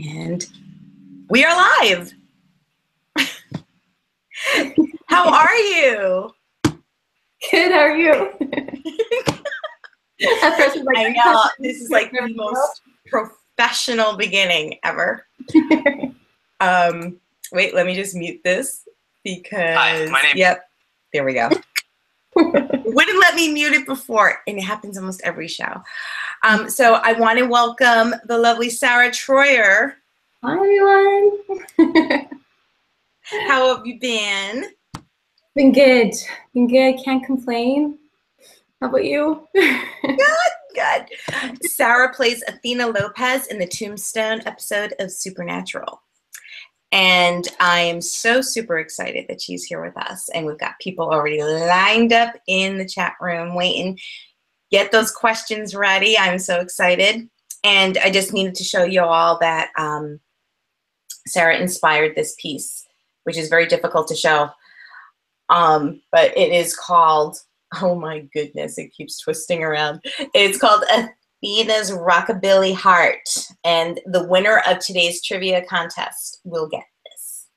And we are live. How are you? Good, how are you? At first, like, I know, this is like the most professional beginning ever. Wait, let me just mute this because, Hi, my name. Yep, there we go. Wouldn't let me mute it before, and it happens almost every show. So I want to welcome the lovely Sarah Troyer. Hi, everyone. How have you been? Been good. Been good. Can't complain. How about you? Good. Sarah plays Athena Lopez in the Tombstone episode of Supernatural. And I am so super excited that she's here with us. And we've got people already lined up in the chat room waiting. Get those questions ready. I'm so excited. And I just needed to show you all that Sarah inspired this piece, which is very difficult to show. But it is called, oh my goodness, it keeps twisting around. It's called Athena's Rockabilly Heart. And the winner of today's trivia contest will get this.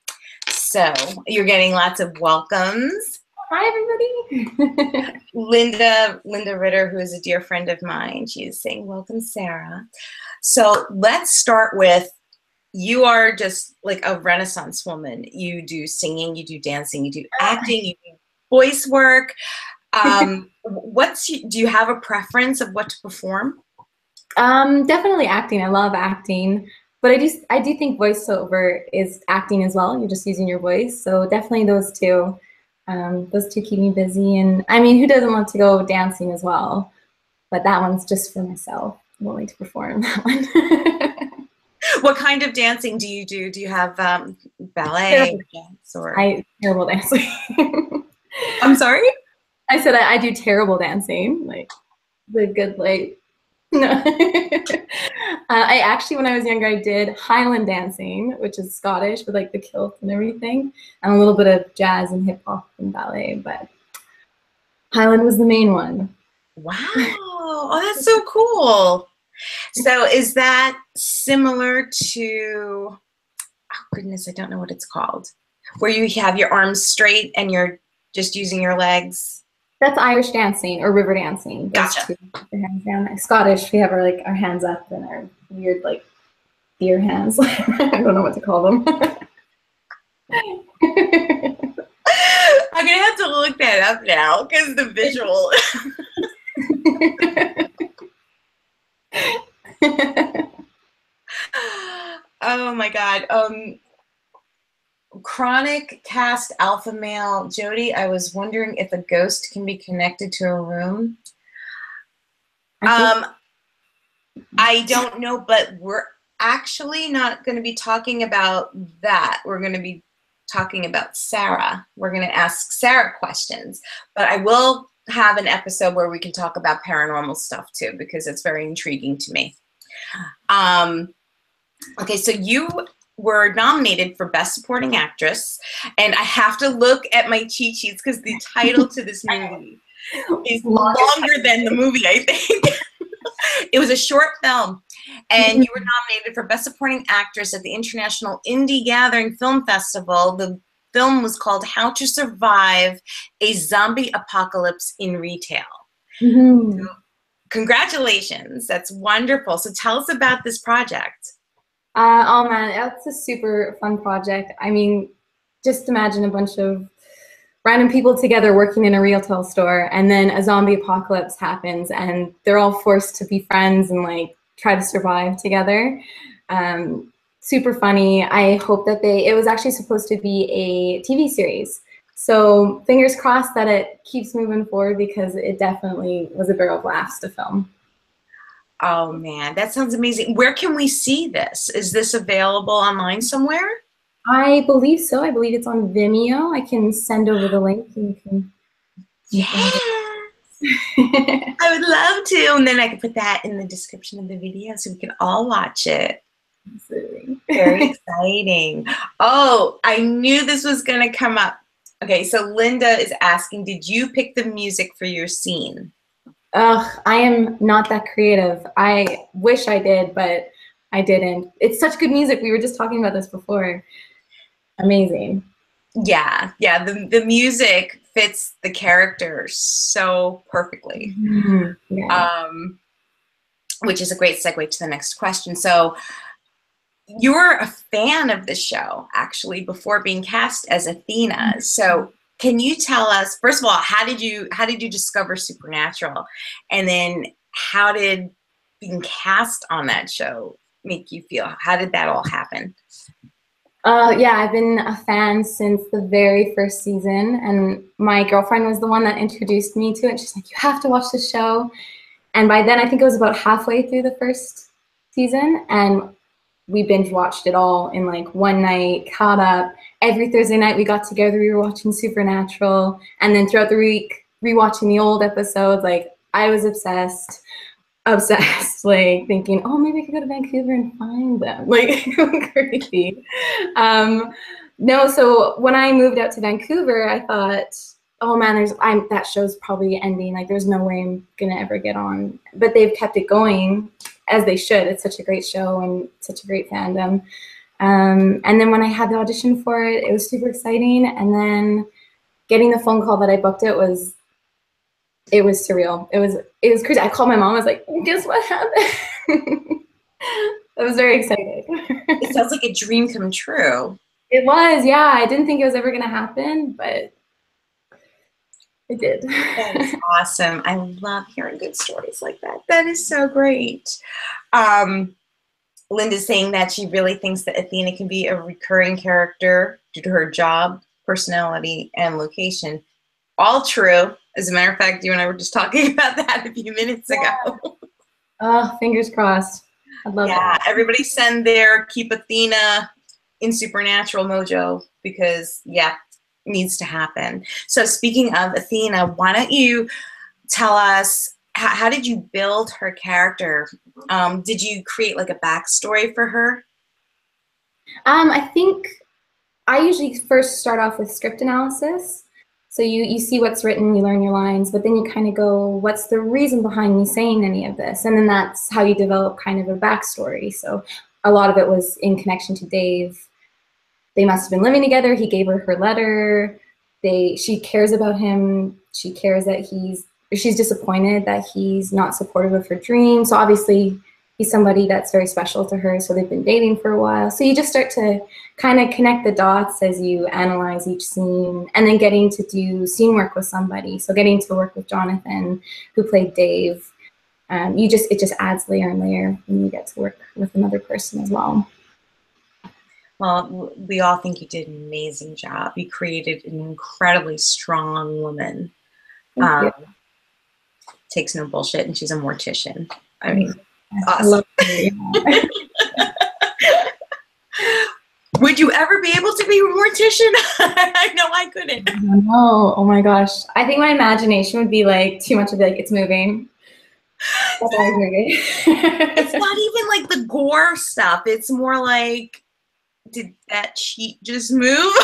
So you're getting lots of welcomes. Hi, everybody. Linda Ritter, who is a dear friend of mine, she is saying, welcome, Sarah. So let's start with, you are just like a Renaissance woman. You do singing, you do dancing, you do acting, you do voice work. Do you have a preference of what to perform? Definitely acting. I love acting. But I do think voiceover is acting as well. You're just using your voice. So definitely those two. Those two keep me busy. And I mean, who doesn't want to go dancing as well? But that one's just for myself. I'm willing to perform that one. What kind of dancing do you do? Do you have ballet dance or? Terrible dancing. I'm sorry? I said I do terrible dancing. Like the good no. I actually, when I was younger, I did Highland dancing, which is Scottish with like the kilt and everything, and a little bit of jazz and hip hop and ballet, but Highland was the main one. Wow. Oh, that's so cool. So is that similar to, oh goodness, I don't know what it's called, where you have your arms straight and you're just using your legs? That's Irish dancing or river dancing. Gotcha. Your hands down. Scottish, we have our hands up and our weird like deer hands. I don't know what to call them. I'm gonna have to look that up now because the visual. Oh my God. Chronic cast alpha male Jody, I was wondering if a ghost can be connected to a room. I don't know, but we're actually not going to be talking about that. We're going to be talking about Sarah. We're going to ask Sarah questions, but I will have an episode where we can talk about paranormal stuff too, because it's very intriguing to me. Okay, so you were nominated for Best Supporting Actress, and I have to look at my cheat sheets because the title to this movie is longer than the movie, I think. It was a short film, and you were nominated for Best Supporting Actress at the International Indie Gathering Film Festival. The film was called How to Survive a Zombie Apocalypse in Retail. So, congratulations, that's wonderful. So tell us about this project. Oh man, that's a super fun project. I mean, just imagine a bunch of random people together working in a retail store, and then a zombie apocalypse happens, and they're all forced to be friends and like try to survive together. Super funny. I hope that it was actually supposed to be a TV series. So fingers crossed that it keeps moving forward, because it definitely was a barrel of laughs to film. Oh man, that sounds amazing. Where can we see this? Is this available online somewhere? I believe so. I believe it's on Vimeo. I can send over the link and you can. Yes. I would love to. And then I can put that in the description of the video so we can all watch it. Absolutely. Very exciting. Oh, I knew this was going to come up. Okay, so Linda is asking, did you pick the music for your scene? I am not that creative. I wish I did, but I didn't. It's such good music. We were just talking about this before. Amazing. Yeah, yeah. The music fits the character so perfectly. Yeah. Which is a great segue to the next question. So you were a fan of the show actually before being cast as Athena. So can you tell us, first of all, how did you discover Supernatural? And then how did being cast on that show make you feel? How did that all happen? Yeah, I've been a fan since the very first season, and my girlfriend was the one that introduced me to it. She's like, you have to watch the show. And by then, I think it was about halfway through the first season, and we binge watched it all in like one night, caught up. Every Thursday night we got together, we were watching Supernatural, and then throughout the week, rewatching the old episodes. Like, I was obsessed, like thinking, oh, maybe I could go to Vancouver and find them. Like, crazy. No, so when I moved out to Vancouver, I thought, oh man, that show's probably ending. Like, there's no way I'm gonna ever get on. But they've kept it going, as they should. It's such a great show and such a great fandom. And then when I had the audition for it, it was super exciting. And then getting the phone call that I booked it was surreal. It was crazy. I called my mom. I was like, guess what happened? I was very excited. It sounds like a dream come true. It was, yeah. I didn't think it was ever gonna happen, but it did. That is awesome. I love hearing good stories like that. That is so great. Linda's saying that she really thinks that Athena can be a recurring character due to her job, personality, and location. All true. As a matter of fact, you and I were just talking about that a few minutes ago. Oh, fingers crossed. I'd love that. Everybody send their keep Athena in Supernatural mojo because, yeah, it needs to happen. So speaking of Athena, why don't you tell us, how did you build her character? Did you create like a backstory for her? I think I usually first start off with script analysis. So you see what's written, you learn your lines, but then you kind of go, what's the reason behind me saying any of this? And then that's how you develop kind of a backstory. So a lot of it was in connection to Dave. They must have been living together. He gave her letter. She cares about him. She cares that she's disappointed that he's not supportive of her dream. So obviously he's somebody that's very special to her. So they've been dating for a while. So you just start to kind of connect the dots as you analyze each scene, and then getting to do scene work with somebody. So getting to work with Jonathan, who played Dave. It just adds layer and layer when you get to work with another person as well. Well, we all think you did an amazing job. You created an incredibly strong woman. Takes no bullshit, and she's a mortician. I mean, awesome. Would you ever be able to be a mortician? I know I couldn't. No, oh my gosh. I think my imagination would be like too much of like, it's moving. It's not even like the gore stuff. It's more like, did that sheet just move?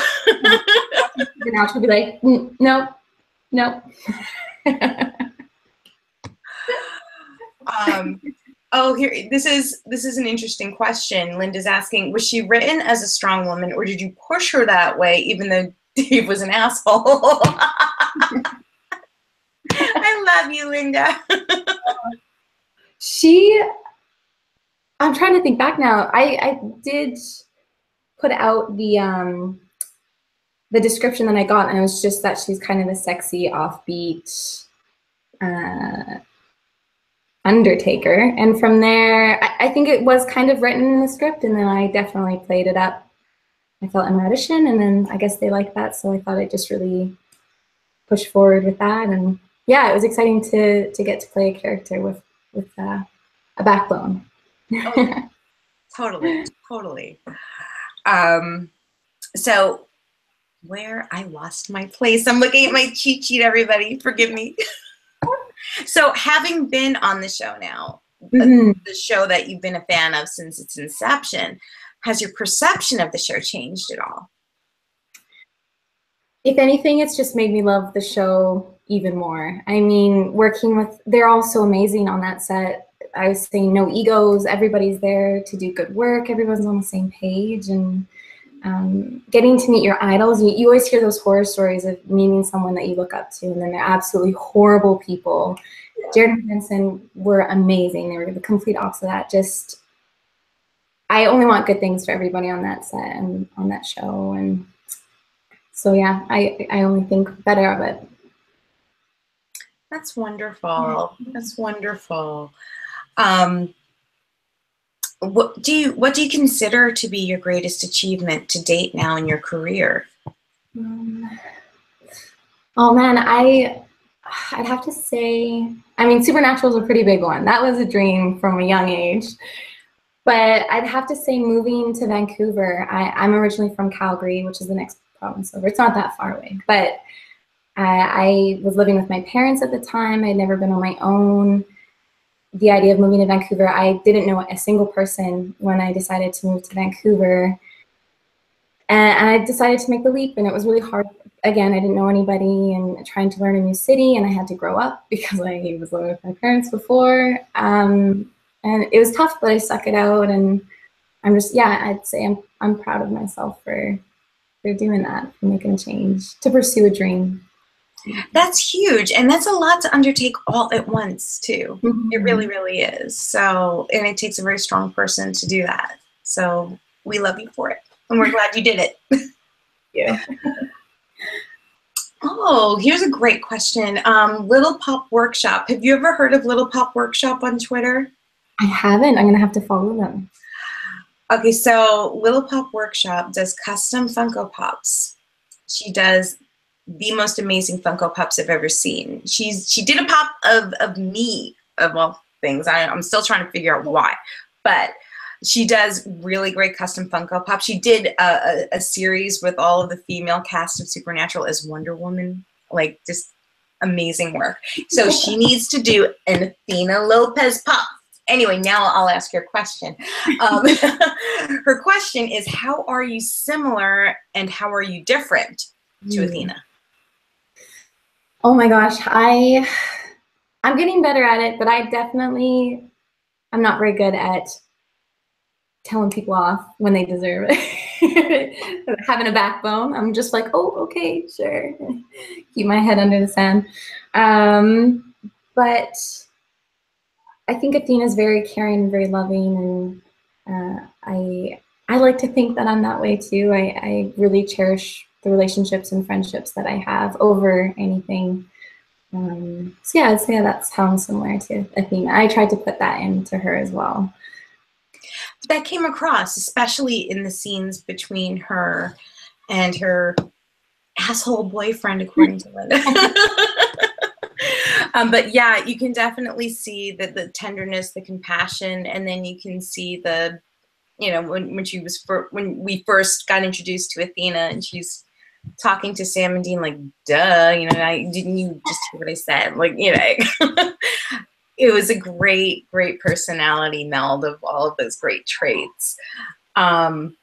Now she'll be like, no. Oh, here, this is an interesting question. Linda's asking, was she written as a strong woman, or did you push her that way even though Dave was an asshole? I love you, Linda. I'm trying to think back now. I did put out the description that I got, and it was just that she's kind of a sexy, offbeat undertaker. And from there, I think it was kind of written in the script, and then I definitely played it up. I felt in my audition, and then I guess they liked that, so I thought I'd just really push forward with that. And yeah, it was exciting to get to play a character with a backbone. Oh, totally. So where I lost my place. I'm looking at my cheat sheet, everybody. Forgive me. So having been on the show now, the show that you've been a fan of since its inception, has your perception of the show changed at all? If anything, it's just made me love the show even more. I mean, they're all so amazing on that set. I was saying no egos. Everybody's there to do good work. Everyone's on the same page, and getting to meet your idols. You always hear those horror stories of meeting someone that you look up to, and then they're absolutely horrible people. Jared and Jensen were amazing. They were the complete opposite of that. Just, I only want good things for everybody on that set and on that show. And so, yeah, I only think better of it. That's wonderful. That's wonderful. What do you consider to be your greatest achievement to date now in your career? Oh man, I'd have to say, I mean, Supernatural is a pretty big one. That was a dream from a young age. But I'd have to say moving to Vancouver. I'm originally from Calgary, which is the next province over. It's not that far away. But I was living with my parents at the time. I'd never been on my own. The idea of moving to Vancouver, I didn't know a single person when I decided to move to Vancouver. And I decided to make the leap, and it was really hard. Again, I didn't know anybody and trying to learn a new city, and I had to grow up because I was living with my parents before. And it was tough, but I stuck it out, and I'm just, yeah, I'd say I'm proud of myself for doing that, for making a change, to pursue a dream. That's huge, and that's a lot to undertake all at once too. Mm-hmm. It really, really is. So, and it takes a very strong person to do that. So we love you for it, and we're glad you did it. Yeah. Oh, here's a great question. Little Pop Workshop. Have you ever heard of Little Pop Workshop on Twitter? I haven't. I'm gonna have to follow them. Okay, so Little Pop Workshop does custom Funko Pops. She does the most amazing Funko Pops I've ever seen. She did a pop of me, of all things. I'm still trying to figure out why, but she does really great custom Funko Pops. She did a series with all of the female cast of Supernatural as Wonder Woman, like just amazing work. So she needs to do an Athena Lopez pop. Anyway, now I'll ask her question. Her question is, how are you similar and how are you different to Athena? Oh my gosh, I'm getting better at it, but I'm not very good at telling people off when they deserve it. Having a backbone, I'm just like, oh, okay, sure. Keep my head under the sand. But I think Athena's very caring and very loving, and I like to think that I'm that way too. I really cherish the relationships and friendships that I have over anything. So yeah, I'd say that's how I'm similar to Athena. I tried to put that into her as well. That came across, especially in the scenes between her and her asshole boyfriend, according to Linda. But yeah, you can definitely see the tenderness, the compassion, and then you can see the, you know, when we first got introduced to Athena and she's talking to Sam and Dean like, duh, you know, didn't you just hear what I said? Like, you know, it was a great, great personality meld of all of those great traits. And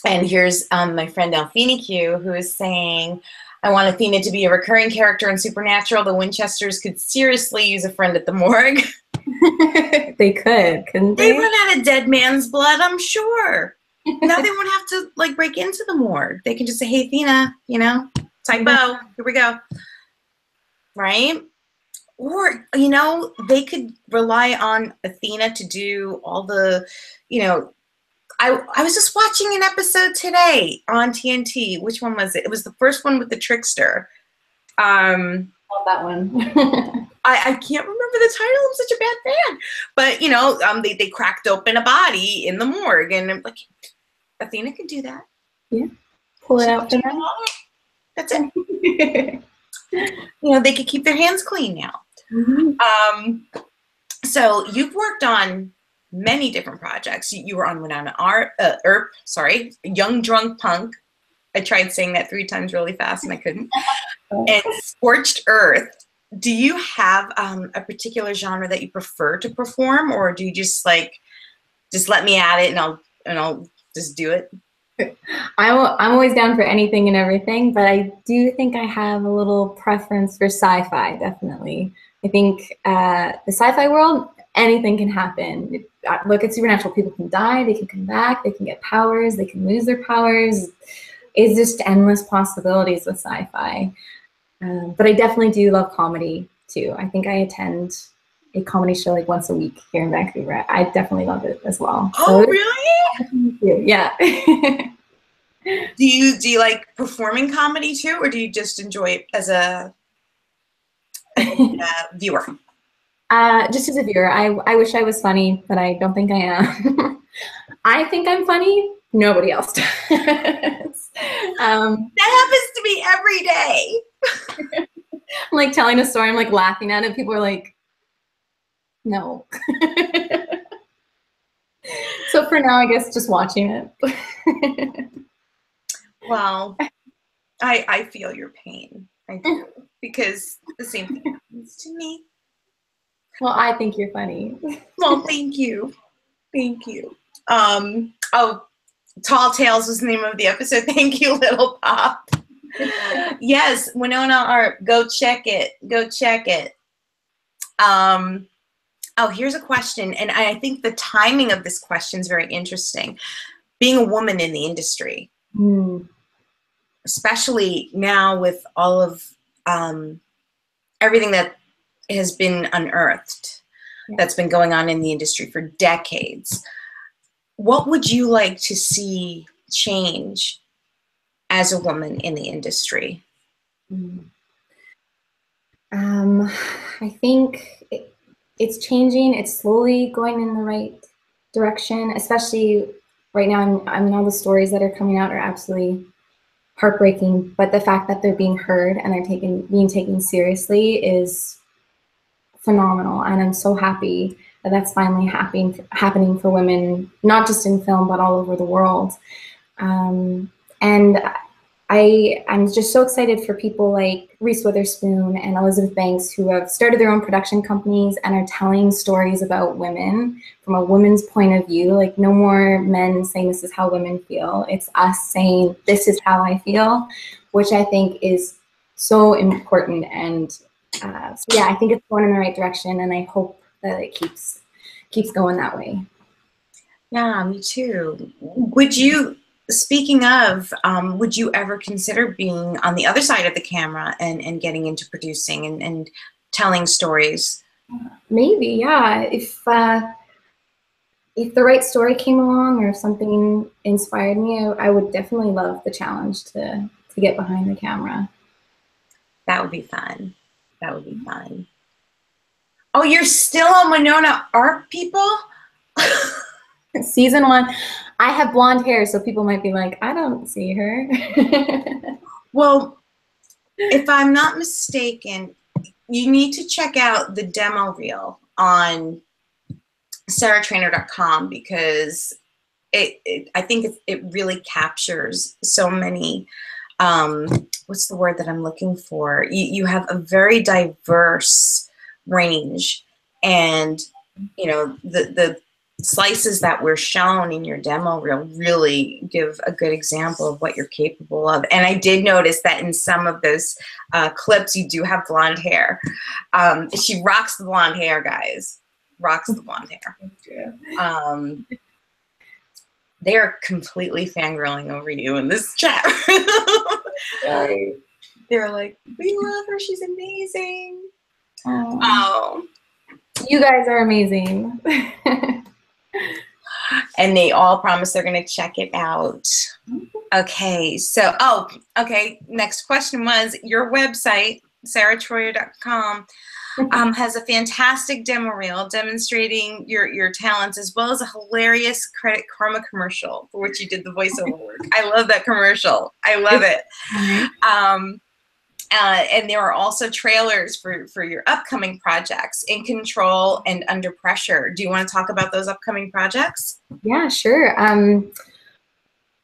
here's my friend Alfina Q, who is saying, I want Athena to be a recurring character in Supernatural. The Winchesters could seriously use a friend at the morgue. They could, couldn't they? They run out of dead man's blood, I'm sure. Now they won't have to like break into the morgue. They can just say, hey, Athena, you know, typo, here we go. Right? Or, you know, they could rely on Athena to do all the, you know, I was just watching an episode today on TNT. Which one was it? It was the first one with the trickster. Love that one. I can't remember the title. I'm such a bad fan. But, you know, they cracked open a body in the morgue. And I'm like, Athena could do that. Yeah. Pull it out for them. That's it. You know, they could keep their hands clean now. Mm-hmm. So you've worked on many different projects. You were on Winona Earp, Young Drunk Punk. I tried saying that 3 times really fast and I couldn't. And Scorched Earth. Do you have a particular genre that you prefer to perform, or do you just let me at it and I'll just do it? I'm always down for anything and everything, but I do think I have a little preference for sci-fi, definitely. I think the sci-fi world, anything can happen. Look at Supernatural. People can die, they can come back, they can get powers, they can lose their powers. It's just endless possibilities with sci-fi. But I definitely do love comedy too. I think I attend a comedy show like once a week here in Vancouver. I definitely love it as well. Oh, really? Yeah. Do you like performing comedy too, or do you just enjoy it as a viewer? Just as a viewer, I wish I was funny, but I don't think I am. I think I'm funny. Nobody else does. That happens to me every day. I'm like telling a story, I'm like laughing at it. People are like, no. So for now, I guess just watching it. Well, I feel your pain. I do, because the same thing happens to me. Well, I think you're funny. Well, thank you. Thank you. Oh, Tall Tales was the name of the episode. Thank you, Little Pop. Yes, Winona Art. Go check it. Go check it. Oh, here's a question, and I think the timing of this question is very interesting. Being a woman in the industry, especially now with all of everything that has been unearthed, that's been going on in the industry for decades. What would you like to see change as a woman in the industry? I think it's changing. It's slowly going in the right direction, especially right now. I mean, all the stories that are coming out are absolutely heartbreaking, but the fact that they're being heard and they're being taken seriously is phenomenal. And I'm so happy that that's finally happening for women, not just in film, but all over the world. And I'm just so excited for people like Reese Witherspoon and Elizabeth Banks, who have started their own production companies and are telling stories about women from a woman's point of view. Like, no more men saying this is how women feel. It's us saying this is how I feel, which I think is so important. And so yeah, I think it's going in the right direction, and I hope that it keeps going that way. Yeah, me too. Would you, speaking of, would you ever consider being on the other side of the camera and getting into producing and telling stories? Maybe, yeah. If the right story came along or if something inspired me, I would definitely love the challenge to get behind the camera. That would be fun. That would be fun. Oh, you're still on Winona Art, people? Season 1. I have blonde hair, so people might be like, I don't see her. Well, if I'm not mistaken, you need to check out the demo reel on sarahtrainer.com, because I think it really captures so many, what's the word that I'm looking for? You have a very diverse range, and you know, the slices that were shown in your demo reel really give a good example of what you're capable of. And I did notice that in some of those clips, you do have blonde hair. She rocks the blonde hair, guys. Rocks the blonde hair. They're completely fangirling over you in this chat. They're like, we love her. She's amazing. Oh. You guys are amazing. And they all promise they're going to check it out. Okay, so, okay, next question was, your website, sarahtroyer.com, has a fantastic demo reel demonstrating your talents, as well as a hilarious Credit Karma commercial for which you did the voiceover work. I love that commercial. I love it. And there are also trailers for your upcoming projects, In Control and Under Pressure. Do you want to talk about those upcoming projects? Yeah, sure.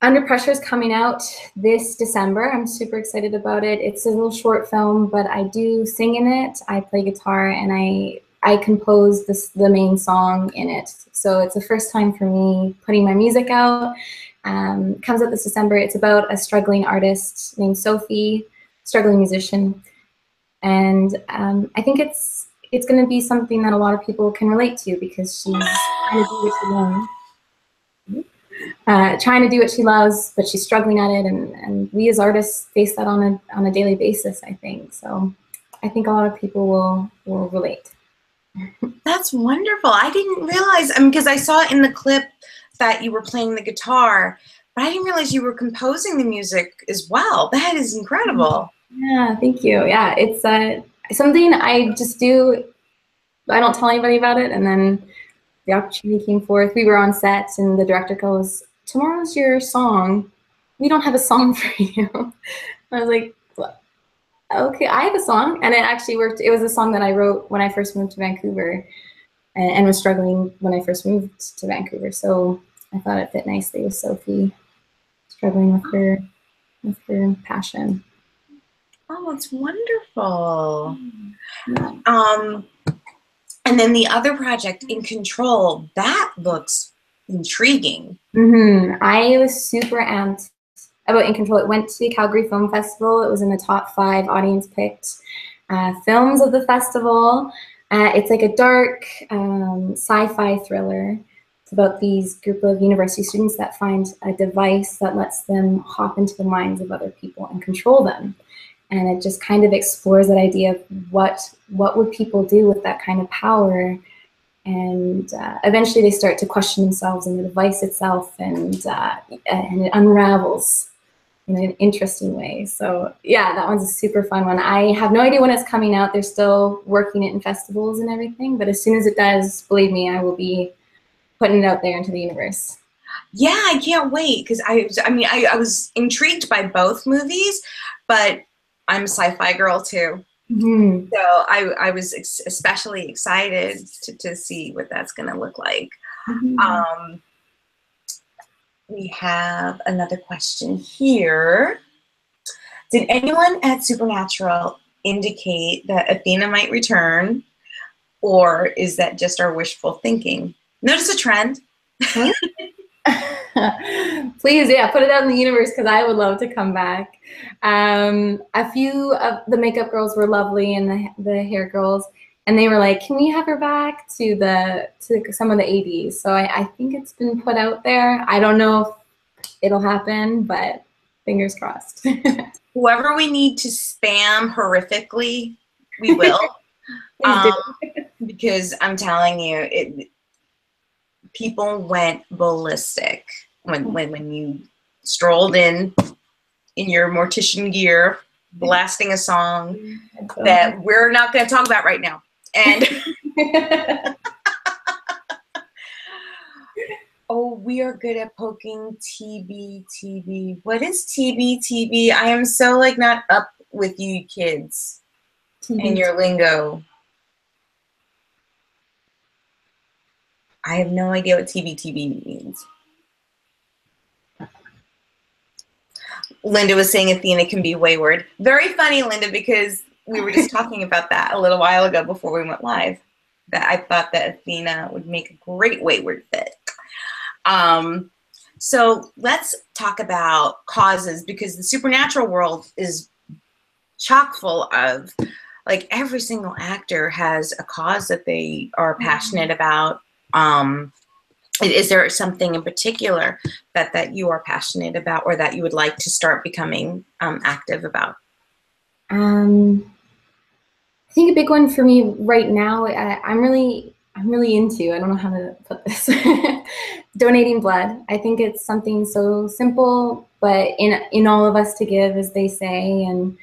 Under Pressure is coming out this December. I'm super excited about it. It's a little short film, but I do sing in it. I play guitar, and I composed the main song in it. So it's the first time for me putting my music out. Comes out this December. It's about a struggling artist named Sophie, struggling musician. And I think it's going to be something that a lot of people can relate to, because she's trying to do what she loves. Trying to do what she loves, but she's struggling at it, and we as artists face that on a daily basis, I think. So I think a lot of people will relate. That's wonderful. I didn't realize, I mean, because I saw in the clip that you were playing the guitar, but I didn't realize you were composing the music as well. That is incredible. Yeah, thank you. Yeah, it's something I just do. I don't tell anybody about it, and then the opportunity came forth. We were on set, and the director goes, "Tomorrow's your song. We don't have a song for you." I was like, "Okay, I have a song," and it actually worked. It was a song that I wrote when I first moved to Vancouver, and was struggling when I first moved to Vancouver. So I thought it fit nicely with Sophie, struggling with her passion. Oh, it's wonderful. Yeah. And then the other project, In Control, that looks intriguing. I was super amped about In Control. It went to the Calgary Film Festival. It was in the top 5 audience-picked films of the festival. It's like a dark sci-fi thriller. It's about these group of university students that find a device that lets them hop into the minds of other people and control them. And it just kind of explores that idea of what would people do with that kind of power. And eventually they start to question themselves and the device itself, and it unravels in an interesting way. So yeah, that one's a super fun one. I have no idea when it's coming out. They're still working it in festivals and everything, but as soon as it does, believe me, I will be putting it out there into the universe. Yeah, I can't wait, because I was intrigued by both movies, but I'm a sci-fi girl too. So I was especially excited to see what that's going to look like. We have another question here. Did anyone at Supernatural indicate that Athena might return, or is that just our wishful thinking? Notice a trend. Please, yeah, put it out in the universe, because I would love to come back. A few of the makeup girls were lovely, and the hair girls, and they were like, "Can we have her back?" to some of the ADs. So I think it's been put out there. I don't know if it'll happen, but fingers crossed. Whoever we need to spam horrifically, we will. Because I'm telling you, people went ballistic when you strolled in your mortician gear, blasting a song that we're not going to talk about right now. And oh, we are good at poking TBTB. What is TBTB? I am so like not up with you kids and your lingo. I have no idea what TBTB means. Linda was saying Athena can be wayward. Very funny, Linda, because we were just talking about that a little while ago before we went live. That I thought that Athena would make a great wayward fit. So let's talk about causes, because the supernatural world is chock full of, like, every single actor has a cause that they are passionate about. Is there something in particular that you are passionate about, or that you would like to start becoming active about? I think a big one for me right now, I'm really into, I don't know how to put this, donating blood. I think it's something so simple, but in all of us to give, as they say, and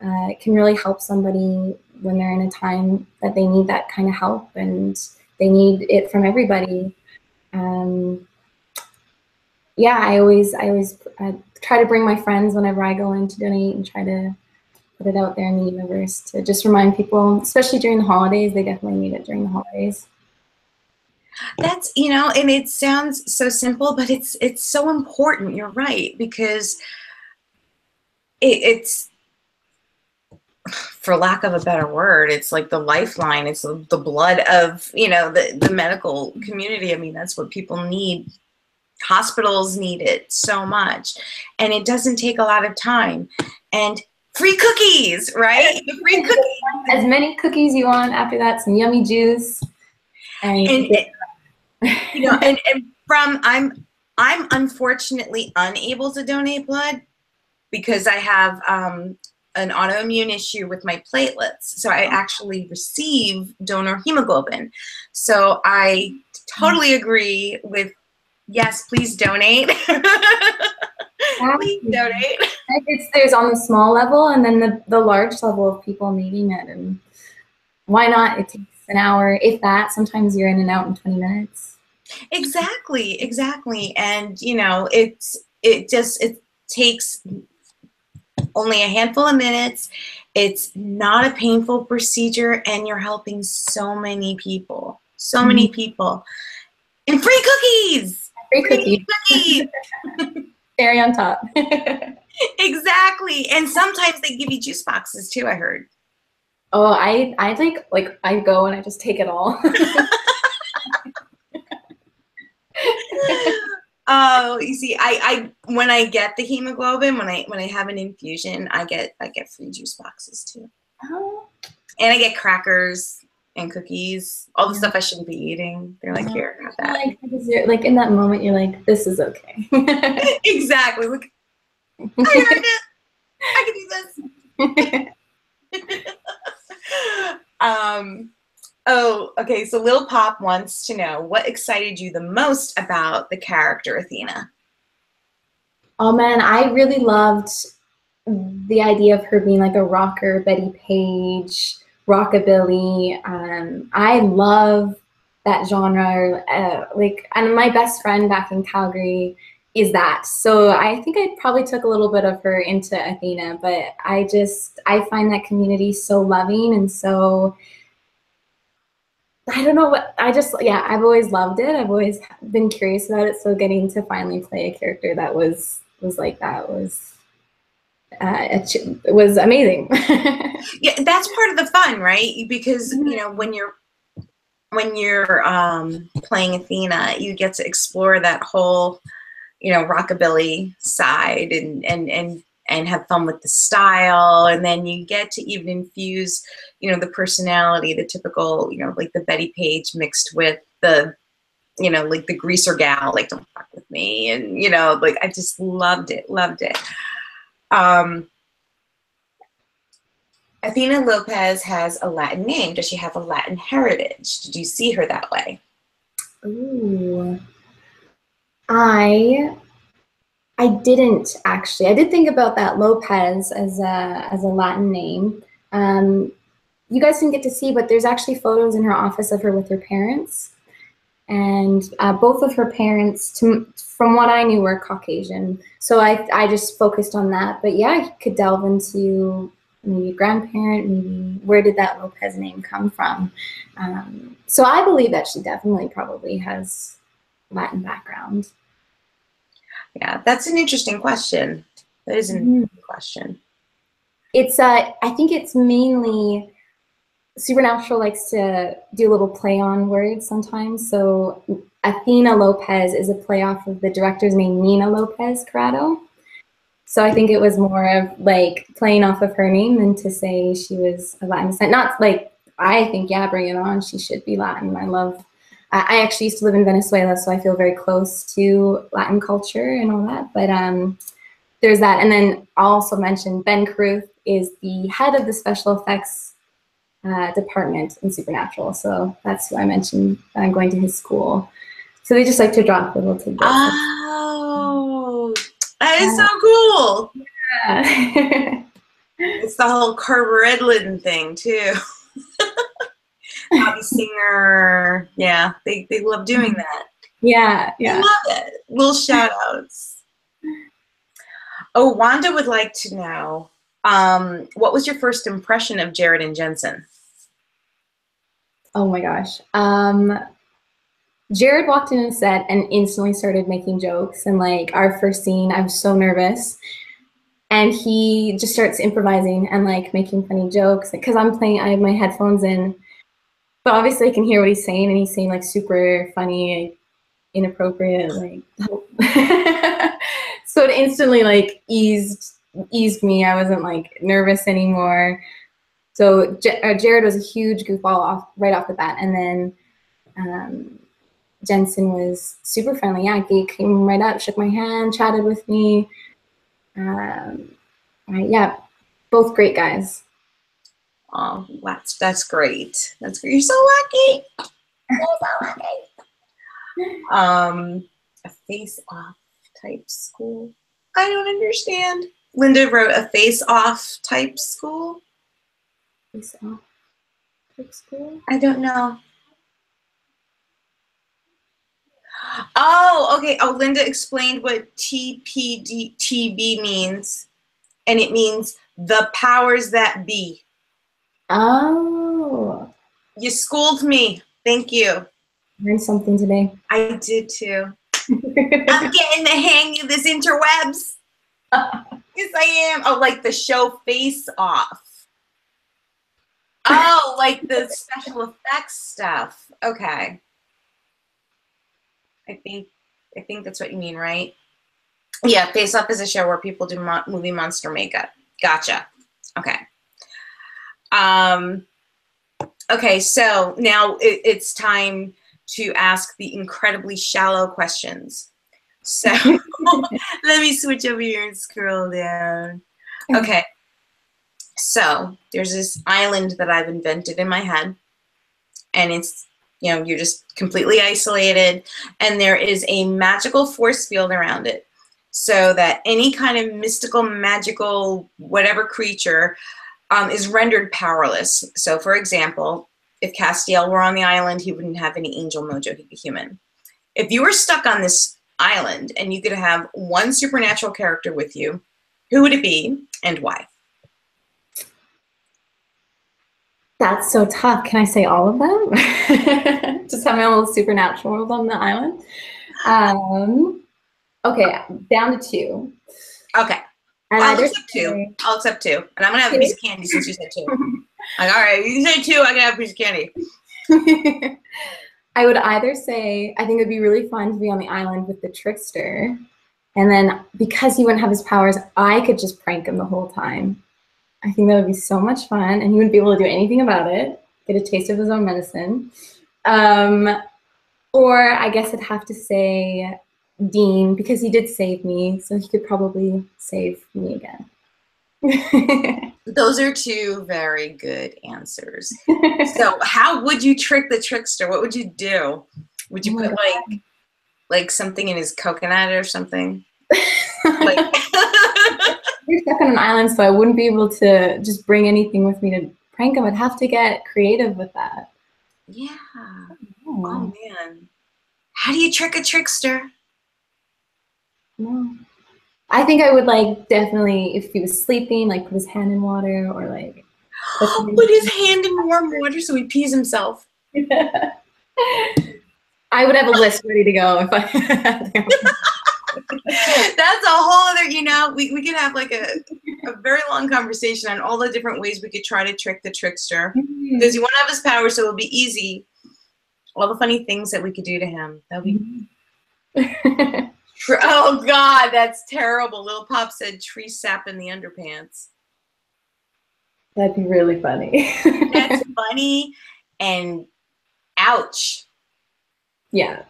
it can really help somebody when they're in a time that they need that kind of help, and they need it from everybody. Yeah, I always try to bring my friends whenever I go in to donate, and try to put it out there in the universe to just remind people, especially during the holidays. They definitely need it during the holidays. That's, you know, and it sounds so simple, but it's so important. You're right, because it's, for lack of a better word, it's like the lifeline. It's the blood of, you know, the medical community. I mean, that's what people need. Hospitals need it so much, and it doesn't take a lot of time. And free cookies, right? The free cookies. As many cookies you want. After that, some yummy juice. And you know, and from I'm unfortunately unable to donate blood because I have an autoimmune issue with my platelets. So I actually receive donor hemoglobin. So I totally agree with, yes, please donate. Please donate. There's on the small level and then the large level of people needing it. And why not? It takes an hour, if that. Sometimes you're in and out in 20 minutes. Exactly. And, you know, it takes only a handful of minutes. It's not a painful procedure, and you're helping so many people. So many people. And free cookies! Free cookies! Cherry on top. Exactly. And sometimes they give you juice boxes too, I heard. Oh, I like I go and I just take it all. Oh, you see, I when I get the hemoglobin, when I have an infusion, I get free juice boxes too. Oh. And I get crackers and cookies, all the stuff I shouldn't be eting. They're like, here, have that. Like in that moment, you're like, this is okay. Exactly. Look, I can do this. Oh, okay. So Lil Pop wants to know, what excited you the most about the character Athena? Oh man, I really loved the idea of her being like a rocker, Betty Page, rockabilly. I love that genre. And my best friend back in Calgary is that. So I think I probably took a little bit of her into Athena, but I find that community so loving and so, I don't know what, I've always loved it. I've always been curious about it. So getting to finally play a character that was like that was amazing. Yeah, that's part of the fun, right? Because you know, when you're playing Athena, you get to explore that whole, you know, rockabilly side and have fun with the style, and then you get to even infuse, you know, the personality, the typical, you know, like the Betty Page mixed with the, you know, like the greaser gal, like don't fuck with me, and you know, like I just loved it. Athena Lopez has a Latin name. Does she have a Latin heritage? Did you see her that way? Ooh, I didn't actually. I did think about that, Lopez as a Latin name. You guys didn't get to see, but there's actually photos in her office of her with her parents. And both of her parents, from what I knew, were Caucasian. So I just focused on that. But yeah, you could delve into maybe grandparent, maybe where did that Lopez name come from? So I believe that she definitely probably has Latin background. Yeah, that's an interesting question. That is an interesting question. It's I think it's mainly Supernatural likes to do a little play on words sometimes. So Athena Lopez is a play off of the director's name, Nina Lopez Corrado. So I think it was more of like playing off of her name than to say she was a Latin descent. Not like, I think, yeah, bring it on. She should be Latin. I actually used to live in Venezuela, so I feel very close to Latin culture and all that. But there's that. And then I'll also mention Ben Carruth is the head of the special effects department in Supernatural. So that's who I mentioned. I'm going to his school. So they just like to drop little tidbits. Oh, that is so cool. Yeah. It's the whole Carver Edlin thing too. Bobby Singer. Yeah, they love doing that. Yeah. I love it. Little shout outs. Oh, Wanda would like to know, what was your first impression of Jared and Jensen? Oh my gosh. Jared walked in and set and instantly started making jokes. And like our first scene, I was so nervous. And he just starts improvising and like making funny jokes. Because I have my headphones in. But obviously I can hear what he's saying, and he's saying like super funny, inappropriate, like so it instantly like eased eased me. I wasn't like nervous anymore. So Jared was a huge goofball right off the bat, and then Jensen was super friendly. Yeah, he came right up, shook my hand, chatted with me. Yeah, both great guys. Oh, that's great. That's great. You're so lucky. You're so lucky. A face-off type school. I don't understand. Linda wrote a face-off type school. Face-off type school? I don't know. Oh, okay. Oh, Linda explained what TPDTB means, and it means the powers that be. Oh. You schooled me. Thank you. Learned something today. I did too. I'm getting the hang of this interwebs. Yes, I am. Oh, like the show Face Off. Oh, like the special effects stuff. Okay. I think that's what you mean, right? Yeah, Face Off is a show where people do movie monster makeup. Gotcha. Okay. Okay, so now it's time to ask the incredibly shallow questions. So let me switch over here and scroll down. Okay. So there's this island that I've invented in my head, and it's, you know, you're just completely isolated, and there is a magical force field around it, so that any kind of mystical, magical, whatever creature is rendered powerless. So, for example, if Castiel were on the island, he wouldn't have any angel mojo, he'd be human. If you were stuck on this island and you could have one supernatural character with you, who would it be and why? That's so tough. Can I say all of them? Just have my own little supernatural world on the island. Okay, down to two. Okay. I'll accept two. I'll accept two. And I'm going to have a piece of candy since you said two. Like, all right, you say two, I can have a piece of candy. I would either say, I think it would be really fun to be on the island with the trickster. And then because he wouldn't have his powers, I could just prank him the whole time. I think that would be so much fun, and he wouldn't be able to do anything about it, get a taste of his own medicine. Or I guess I'd have to say Dean, because he did save me, so he could probably save me again. Those are two very good answers. So how would you trick the trickster? What would you do? Would you put like something in his coconut or something? Like We're stuck on an island, so I wouldn't be able to just bring anything with me to prank him. I'd have to get creative with that. Yeah. Oh man. How do you trick a trickster? No. I think I would like definitely, if he was sleeping, like put his hand in water or like put his hand in warm water so he pees himself. I would have a list ready to go if I That's a whole other, you know, we could have like a very long conversation on all the different ways we could try to trick the trickster. Because you want to have his power, so it'll be easy. All the funny things that we could do to him. That'll be oh God, that's terrible. Little Pop said tree sap in the underpants. That'd be really funny. That's funny and ouch. Yeah.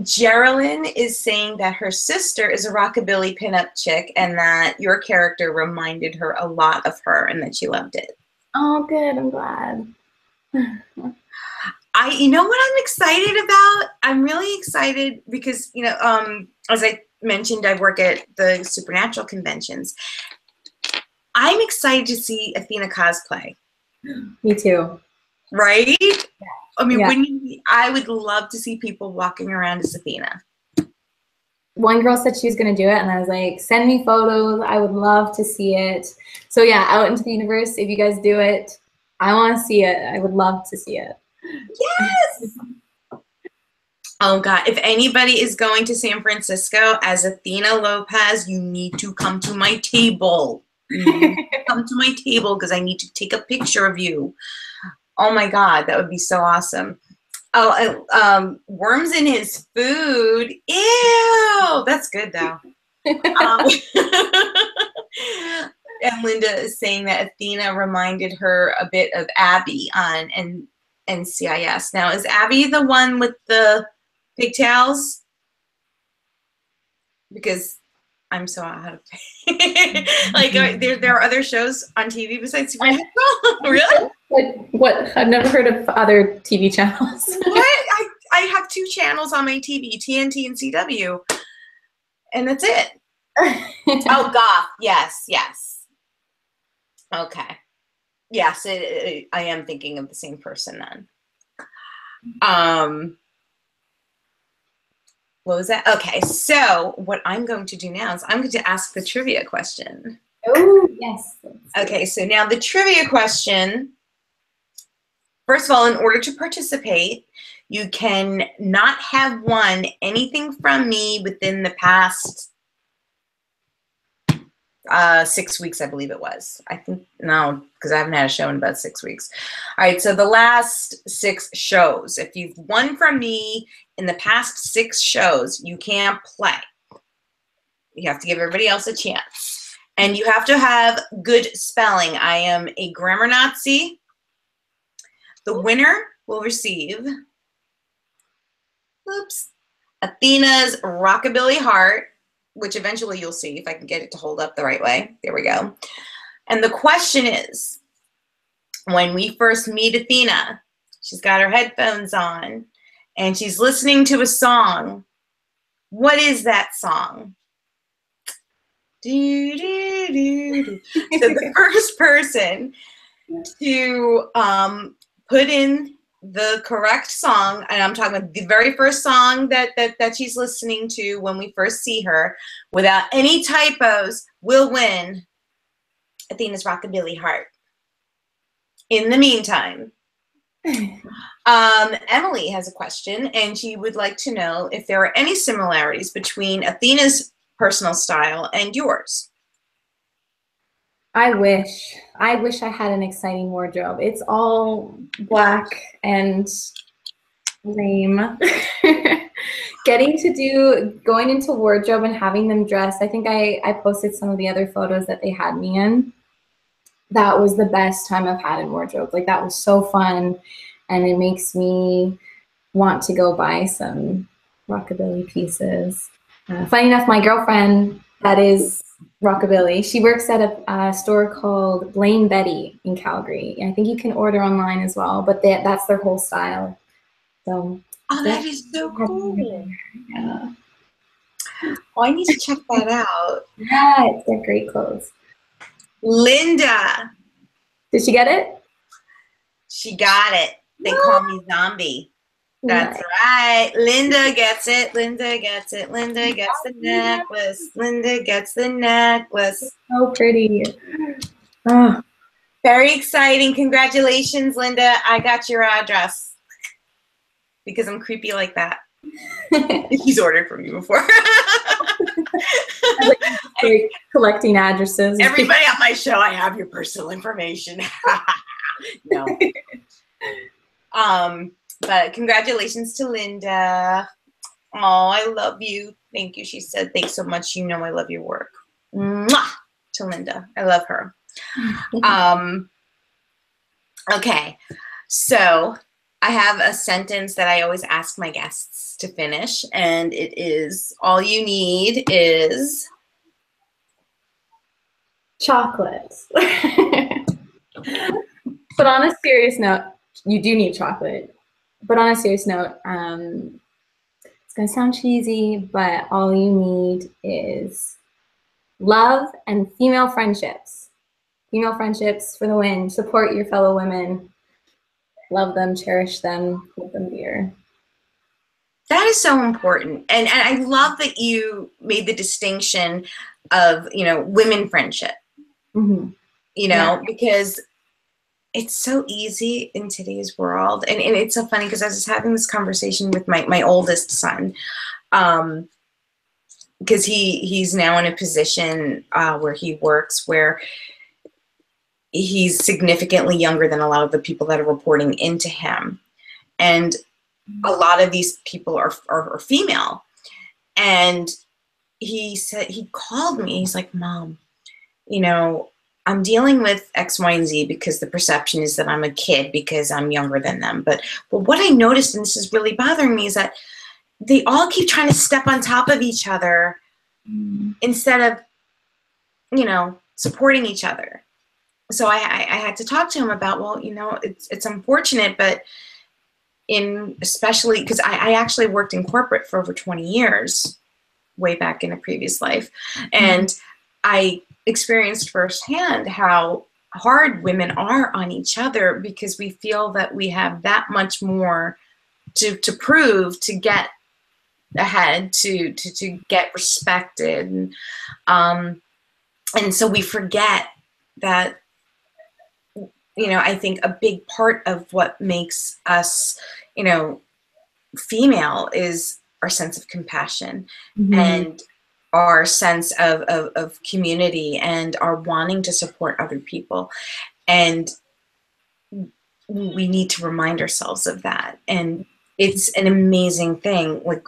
Geraldine is saying that her sister is a rockabilly pinup chick and that your character reminded her a lot of her and that she loved it. Oh, good. I'm glad. You know what I'm excited about? I'm really excited because, you know, as I mentioned, I work at the Supernatural conventions. I'm excited to see Athena cosplay. Me too. Right? Yeah. I mean, Yeah. I would love to see people walking around as Athena. One girl said she was going to do it, and I was like, send me photos. I would love to see it. So yeah, out into the universe, if you guys do it, I want to see it. I would love to see it. Yes! Oh God, if anybody is going to San Francisco as Athena Lopez, you need to come to my table. Come to my table because I need to take a picture of you. Oh my God, that would be so awesome. Oh, worms in his food. Ew, that's good though. Um, and Linda is saying that Athena reminded her a bit of Abby on NCIS. Now, is Abby the one with the pigtails? Because I'm so out of like there are other shows on TV besides Supernatural? Really? What? I've never heard of other TV channels. What? I have 2 channels on my TV, TNT and CW, and that's it. Oh, Goth. Yes, yes. Okay. Yes, I am thinking of the same person then. What was that? Okay, so what I'm going to do now is I'm going to ask the trivia question. Oh, yes. Okay, so now the trivia question, first of all, in order to participate, you can not have won anything from me within the past 6 weeks, I believe it was. I think, no, because I haven't had a show in about 6 weeks. All right, so the last 6 shows. If you've won from me in the past 6 shows, you can't play. You have to give everybody else a chance. And you have to have good spelling. I am a grammar Nazi. The winner will receive, Athena's Rockabilly Heart, which eventually you'll see if I can get it to hold up the right way. There we go. And the question is, when we first meet Athena, she's got her headphones on and she's listening to a song. What is that song? Do, do, do, do. So the first person to put in the correct song, and I'm talking about the very first song that she's listening to when we first see her, without any typos, will win Athena's Rockabilly Heart. In the meantime, Emily has a question, and she would like to know if there are any similarities between Athena's personal style and yours. I wish I had an exciting wardrobe. It's all black and lame. Going into wardrobe and having them dressed. I think I posted some of the other photos that they had me in. That was the best time I've had in wardrobe. Like, that was so fun, and it makes me want to go buy some rockabilly pieces. Funny enough, my girlfriend, that is rockabilly, she works at a store called Blaine Betty in Calgary. I think you can order online as well, but that's their whole style. So, oh, that is so cool. Yeah. Oh, I need to check that out. Yeah, they're great clothes. Linda. Did she get it? She got it. They call me Zombie. That's nice. Right. Linda gets it. Linda gets it. Linda gets the necklace. Linda gets the necklace. So pretty. Oh. Very exciting. Congratulations, Linda. I got your address because I'm creepy like that. He's ordered from you before. Like collecting addresses. Everybody on my show, I have your personal information. No. But congratulations to Linda. Oh, I love you. Thank you. She said, thanks so much. You know I love your work. Mwah! To Linda. I love her. Okay. So I have a sentence that I always ask my guests to finish, and it is, all you need is chocolate. But on a serious note, you do need chocolate. But on a serious note, it's going to sound cheesy, but all you need is love and female friendships. Female friendships for the win. Support your fellow women. Love them, cherish them, hold them dear. That is so important. And I love that you made the distinction of, women friendship. Mm-hmm. Because it's so easy in today's world. And it's so funny because I was just having this conversation with my oldest son, because he's now in a position where he works where he's significantly younger than a lot of the people that are reporting into him. And a lot of these people are female. And he said, he called me. He's like, Mom, you know, I'm dealing with X, Y, and Z because the perception is that I'm a kid because I'm younger than them. But what I noticed, and this is really bothering me, is that they all keep trying to step on top of each other instead of, you know, supporting each other. So I had to talk to him about, well, you know, it's unfortunate, but especially because I actually worked in corporate for over 20 years, way back in a previous life. And I experienced firsthand how hard women are on each other because we feel that we have that much more to prove, to get ahead, to get respected. And so we forget that, you know, I think a big part of what makes us, you know, female is our sense of compassion and our sense of community and our wanting to support other people. And we need to remind ourselves of that. And it's an amazing thing. Like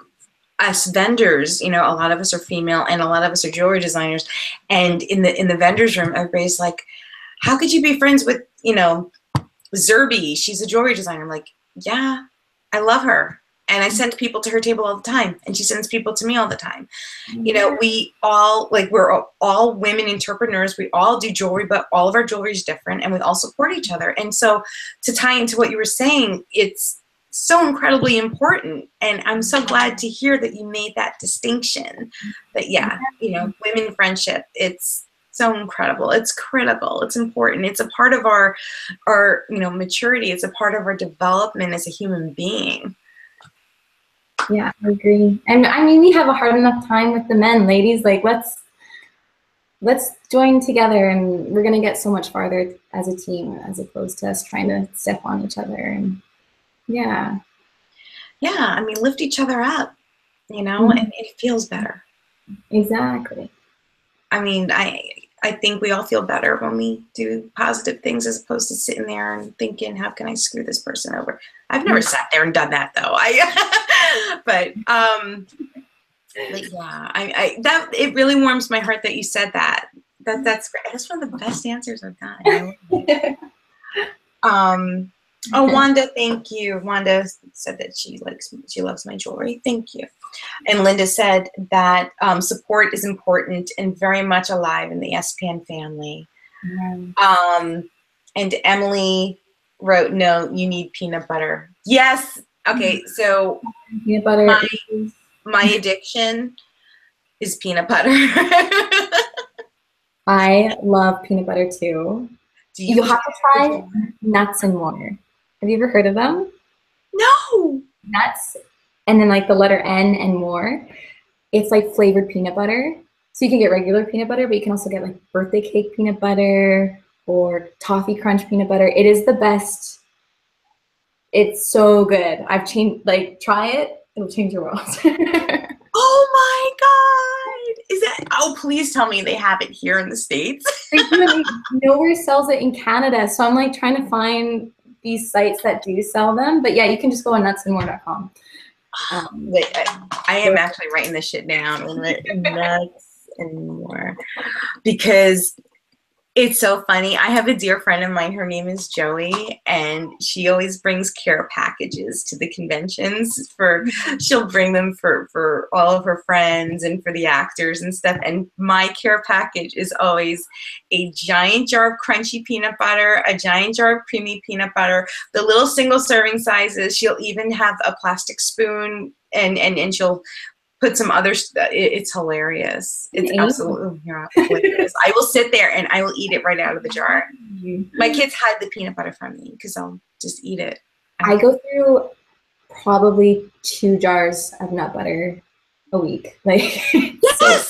us vendors, you know, a lot of us are female and a lot of us are jewelry designers. And in the vendors room, everybody's like, how could you be friends with, you know, Zerby? She's a jewelry designer. I'm like, yeah, I love her. And I send people to her table all the time. And she sends people to me all the time. You know, we all, like, we're all women entrepreneurs. We all do jewelry, but all of our jewelry is different. And we all support each other. And so to tie into what you were saying, it's so incredibly important. And I'm so glad to hear that you made that distinction. That, yeah, you know, women friendship, it's so incredible. It's critical. It's important. It's a part of our, you know, maturity. It's a part of our development as a human being. Yeah, I agree. And I mean, we have a hard enough time with the men, ladies. Like, let's join together, and we're gonna get so much farther as a team, as opposed to us trying to step on each other. And yeah, I mean, lift each other up, you know, and it feels better. Exactly. I mean, I think we all feel better when we do positive things as opposed to sitting there and thinking, how can I screw this person over? I've never sat there and done that though. But yeah, that it really warms my heart that you said that. That's great. That's one of the best answers I've gotten. Oh, Wanda, thank you. Wanda said that she loves my jewelry. Thank you. And Linda said that support is important and very much alive in the SPN family. And Emily wrote, no, you need peanut butter. Yes. Okay. So peanut butter. My addiction is peanut butter. I love peanut butter too. You have to try Nuts and More. Have you ever heard of them? No. Nuts, and then like the letter N and More. It's like flavored peanut butter. So you can get regular peanut butter, but you can also get like birthday cake peanut butter or toffee crunch peanut butter. It is the best. It's so good. I've changed, like, try it. It'll change your world. Oh my God. Is that, oh, please tell me they have it here in the States. They do. Nowhere sells it in Canada. So I'm like trying to find these sites that do sell them. But yeah, you can just go on nutsandmore.com. I am actually writing this shit down. Nuts and More. Because it's so funny. I have a dear friend of mine. Her name is Joey, and she always brings care packages to the conventions. She'll bring them for all of her friends and for the actors and stuff. And my care package is always a giant jar of crunchy peanut butter, a giant jar of creamy peanut butter, the little single serving sizes. She'll even have a plastic spoon, and she'll put some other stuff. It's hilarious. It's absolutely hilarious. I will sit there and I will eat it right out of the jar. My kids hide the peanut butter from me because I'll just eat it. I go through probably 2 jars of nut butter a week. Like, yes! So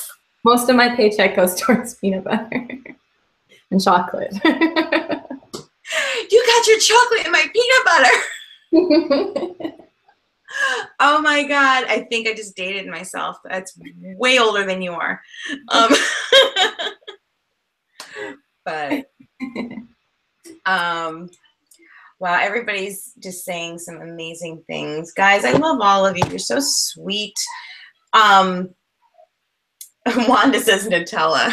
most of my paycheck goes towards peanut butter and chocolate. You got your chocolate in my peanut butter. Oh my God. I think I just dated myself. That's way older than you are. But wow, everybody's just saying some amazing things. Guys, I love all of you. You're so sweet. Wanda says Nutella.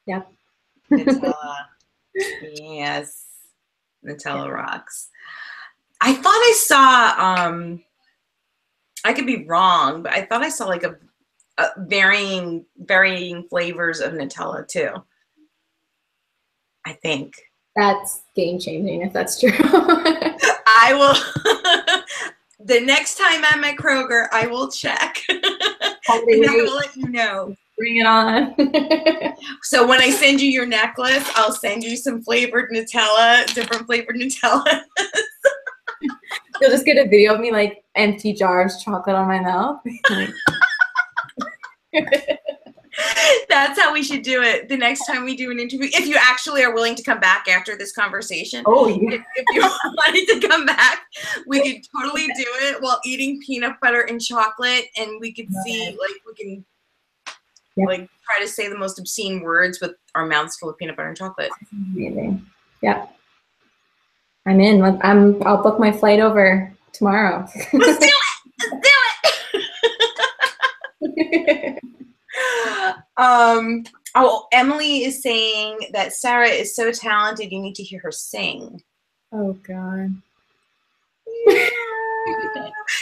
Yep. Nutella. Yes. Nutella rocks. I thought I saw, I could be wrong, but I thought I saw like a varying flavors of Nutella too. I think. That's game changing if that's true. I will, the next time I'm at Kroger, I will check. And I will let you know. Bring it on. So when I send you your necklace, I'll send you some flavored Nutella, different flavored Nutella. You'll just get a video of me like empty jars, chocolate on my mouth. That's how we should do it the next time we do an interview. If you actually are willing to come back after this conversation. Oh, yeah. If you wanted to come back, we could totally do it while eating peanut butter and chocolate, and we could see, like, we can like try to say the most obscene words with our mouths full of peanut butter and chocolate. Amazing. Yep. I'm in. I'll book my flight over tomorrow. Let's do it. Let's do it. Oh, Emily is saying that Sarah is so talented, you need to hear her sing. Oh, God.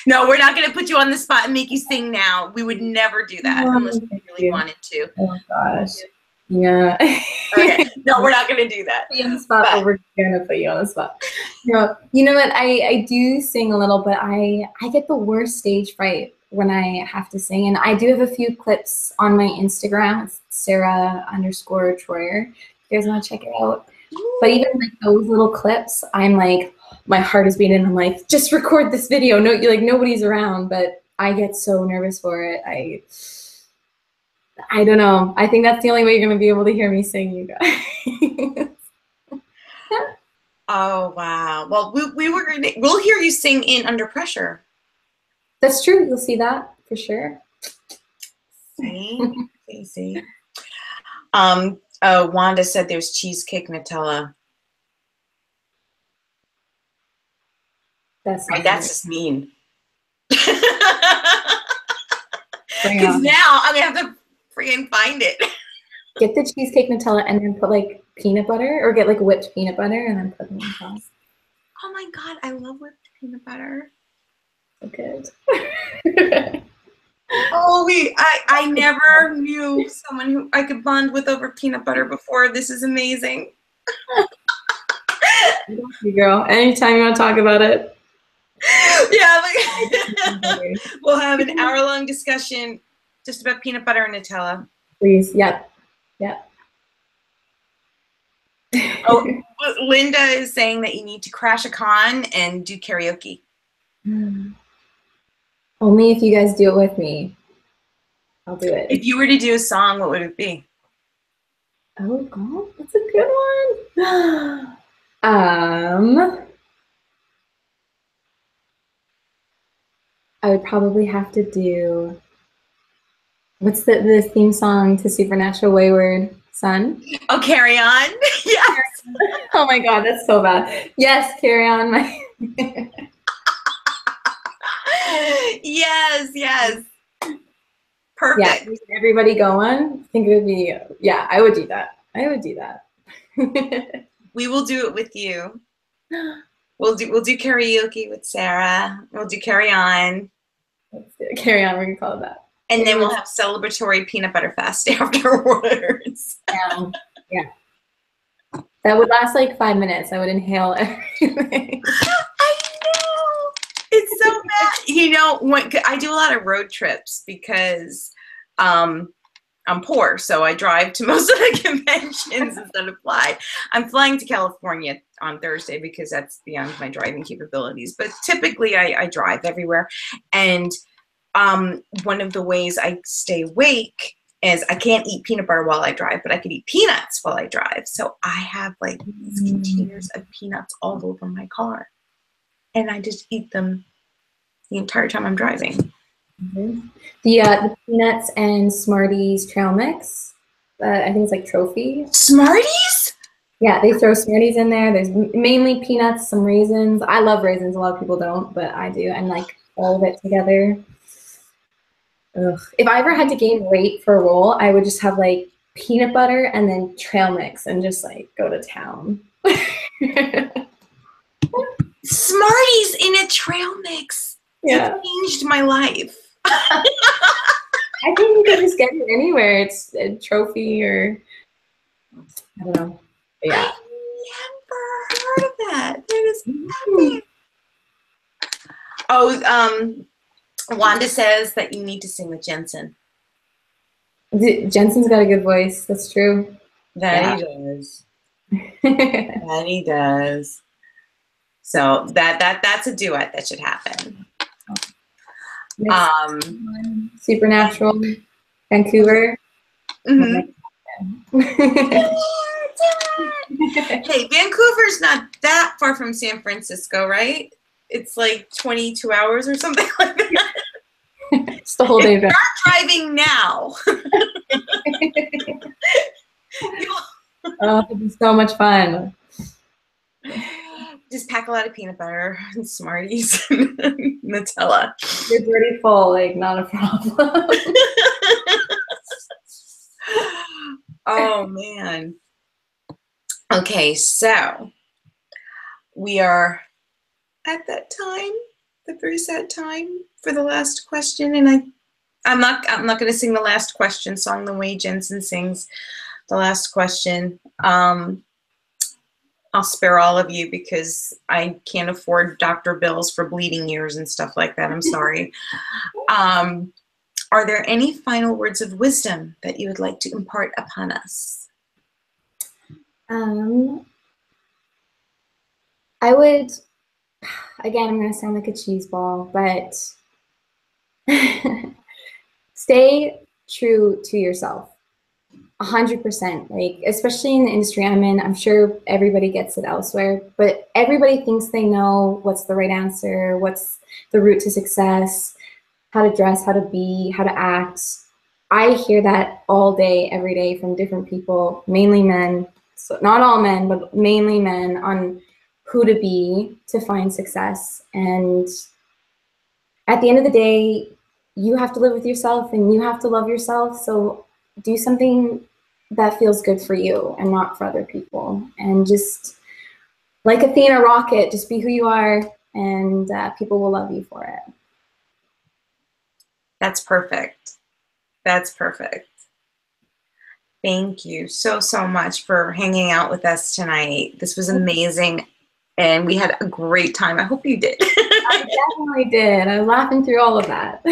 No, we're not going to put you on the spot and make you sing now. We would never do that unless we really wanted to. Oh, gosh. Yeah. Okay. No, we're not going to do that. Put you on the spot, but we're going to put you on the spot. No, you know what? I do sing a little, but I get the worst stage fright when I have to sing. And I do have a few clips on my Instagram. It's Sarah_Troyer. You guys want to check it out? But even like those little clips, I'm like, my heart is beating. I'm like, just record this video. No, you're like, nobody's around, but I get so nervous for it. I don't know. I think that's the only way you're going to be able to hear me sing, you guys. Oh, wow. Well, we'll hear you sing in Under Pressure. That's true. You'll see that for sure. See. Oh, Wanda said there's cheesecake Nutella. That's just mean. Because now I'm going to have to freaking find it. Get the cheesecake Nutella and then put like peanut butter, or get like whipped peanut butter and then put it in sauce. Oh my God, I love whipped peanut butter. So good. Oh, I never knew someone who I could bond with over peanut butter before. This is amazing. You girl, anytime you want to talk about it. Yeah, we'll have an hour-long discussion just about peanut butter and Nutella. Please, yep. Oh, Linda is saying that you need to crash a con and do karaoke. Only if you guys do it with me. I'll do it. If you were to do a song, what would it be? Oh God, that's a good one. I would probably have to do, what's the theme song to Supernatural, Wayward Son? Oh, Carry On. Yes. Oh my God, that's so bad. Yes, Carry On. Yes. Perfect. Yeah, everybody going. I think it would be, yeah, I would do that. We will do it with you. We'll do karaoke with Sarah. We'll do Carry On. Let's do it. Carry On, we're gonna call it that. And then we'll have celebratory peanut butter fast afterwards. Yeah. That would last like 5 minutes. I would inhale everything. I know. It's so bad. You know, when I do a lot of road trips because I'm poor, so I drive to most of the conventions instead of fly. I'm flying to California on Thursday because that's beyond my driving capabilities. But typically I drive everywhere. And one of the ways I stay awake is I can't eat peanut butter while I drive, but I could eat peanuts while I drive. So I have like these containers of peanuts all over my car. And I just eat them the entire time I'm driving. Mm-hmm. The peanuts and Smarties trail mix. I think it's like Trophy. Smarties? Yeah, they throw Smarties in there. There's mainly peanuts, some raisins. I love raisins. A lot of people don't, but I do. And like all of it together. Ugh. If I ever had to gain weight for a roll, I would just have like peanut butter and then trail mix and just like go to town. Smarties in a trail mix. Yeah. It changed my life. I think you can just get it anywhere. It's a trophy or I don't know. But yeah. I never heard of that. That is epic. Oh, Wanda says that you need to sing with Jensen. Jensen's got a good voice. That's true. That he does. That he does. So that's a duet that should happen. Supernatural, Vancouver. Mm-hmm. Hey, Vancouver's not that far from San Francisco, right? It's like 22 hours or something like that. It's the whole day. If you're driving now. Oh, it'd be so much fun. Just pack a lot of peanut butter and Smarties and Nutella. You're pretty full, like not a problem. Oh man. Okay, so we are at that time, the very sad time for the last question, and I'm not going to sing the last question song the way Jensen sings the last question. I'll spare all of you because I can't afford doctor bills for bleeding ears and stuff like that. I'm sorry. Are there any final words of wisdom that you would like to impart upon us? I would, again, I'm going to sound like a cheese ball, but stay true to yourself. 100%, like, especially in the industry I'm in, I'm sure everybody gets it elsewhere, but everybody thinks they know what's the right answer, what's the route to success, how to dress, how to be, how to act. I hear that all day, every day from different people, mainly men, so not all men, but mainly men, on who to be to find success. And at the end of the day, you have to live with yourself and you have to love yourself. So do something that feels good for you and not for other people. And just like Athena, rock it. Just be who you are, and people will love you for it. That's perfect. That's perfect. Thank you so much for hanging out with us tonight. This was amazing, and we had a great time. I hope you did. I definitely did. I was laughing through all of that.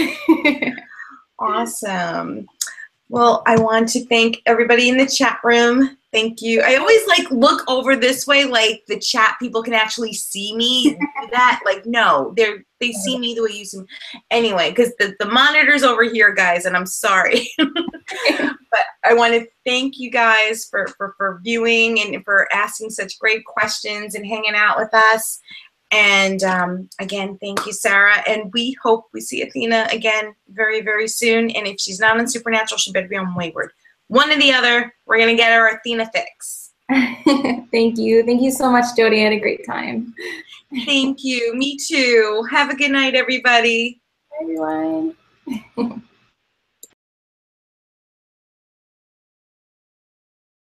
Awesome. Well, I want to thank everybody in the chat room. Thank you. I always like look over this way, like the chat people can actually see me do that. Like, no, they see me the way you see me. Anyway, because the monitor's over here, guys, and I'm sorry. But I want to thank you guys for viewing and for asking such great questions and hanging out with us. And again, thank you, Sarah. And we hope we see Athena again very, very soon. And if she's not on Supernatural, she better be on Wayward. One or the other, we're going to get our Athena fix. Thank you. Thank you so much, Jody. I had a great time. Thank you. Me too. Have a good night, everybody. Bye, everyone.